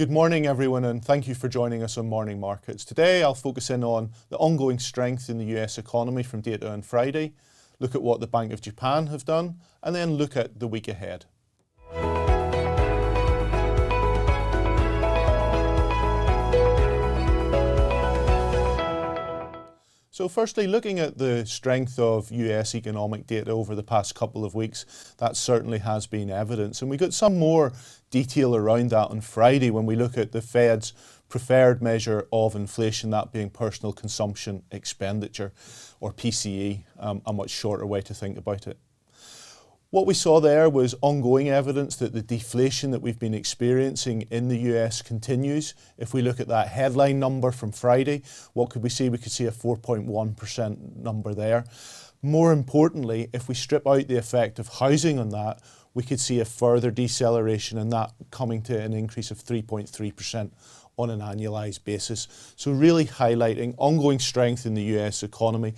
Good morning, everyone, and thank you for joining us on Morning Markets. Today, I'll focus in on the ongoing strength in the US economy from data on Friday, look at what the Bank of Japan have done, and then look at the week ahead. So firstly, looking at the strength of US economic data over the past couple of weeks, that certainly has been evidence. And we got some more detail around that on Friday when we look at the Fed's preferred measure of inflation, that being personal consumption expenditure, or PCE, a much shorter way to think about it. What we saw there was ongoing evidence that the deflation that we've been experiencing in the US continues. If we look at that headline number from Friday, what could we see? We could see a 4.1% number there. More importantly, if we strip out the effect of housing on that, we could see a further deceleration and that coming to an increase of 3.3% on an annualized basis. So really highlighting ongoing strength in the US economy,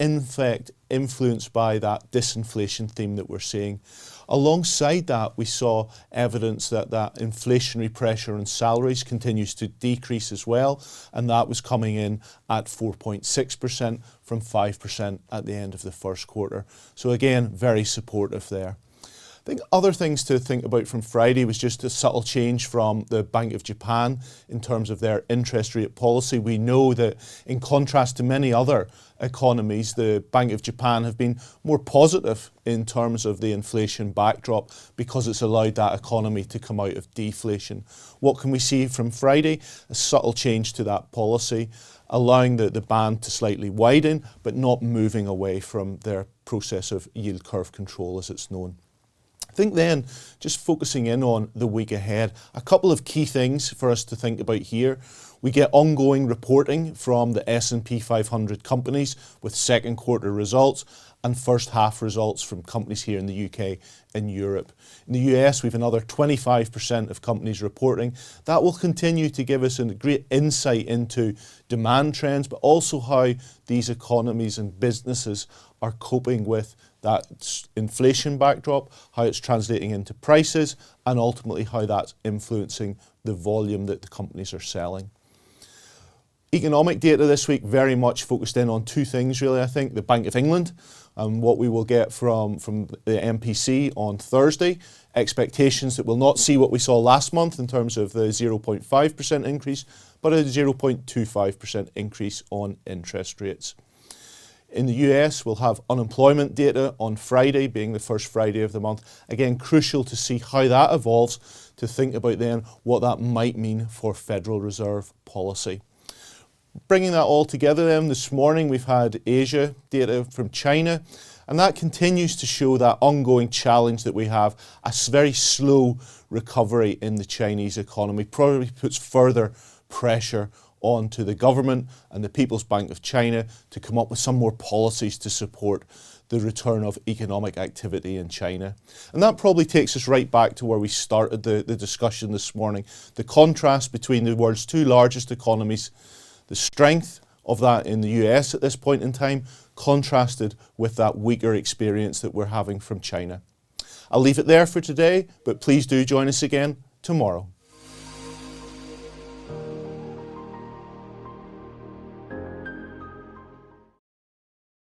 in fact influenced by that disinflation theme that we're seeing. Alongside that, we saw evidence that that inflationary pressure on salaries continues to decrease as well, and that was coming in at 4.6% from 5% at the end of the first quarter. So again, very supportive there. I think other things to think about from Friday was just a subtle change from the Bank of Japan in terms of their interest rate policy. We know that in contrast to many other economies, the Bank of Japan have been more positive in terms of the inflation backdrop because it's allowed that economy to come out of deflation. What can we see from Friday? A subtle change to that policy, allowing the band to slightly widen, but not moving away from their process of yield curve control as it's known. I think then, just focusing in on the week ahead, a couple of key things for us to think about here. We get ongoing reporting from the S&P 500 companies with second quarter results and first half results from companies here in the UK and Europe. In the US, we have another 25% of companies reporting. That will continue to give us a great insight into demand trends, but also how these economies and businesses are coping with that inflation backdrop, how it's translating into prices, and ultimately how that's influencing the volume that the companies are selling. Economic data this week very much focused in on two things really, I think. The Bank of England and what we will get from the MPC on Thursday. Expectations that we'll not see what we saw last month in terms of the 0.5% increase, but a 0.25% increase on interest rates. In the US, we'll have unemployment data on Friday, being the first Friday of the month. Again, crucial to see how that evolves, to think about then what that might mean for Federal Reserve policy. Bringing that all together then, this morning we've had Asia data from China, and that continues to show that ongoing challenge that we have, a very slow recovery in the Chinese economy, probably puts further pressure onto the government and the People's Bank of China to come up with some more policies to support the return of economic activity in China. And that probably takes us right back to where we started the discussion this morning, the contrast between the world's two largest economies, the strength of that in the US at this point in time, contrasted with that weaker experience that we're having from China. I'll leave it there for today, but please do join us again tomorrow.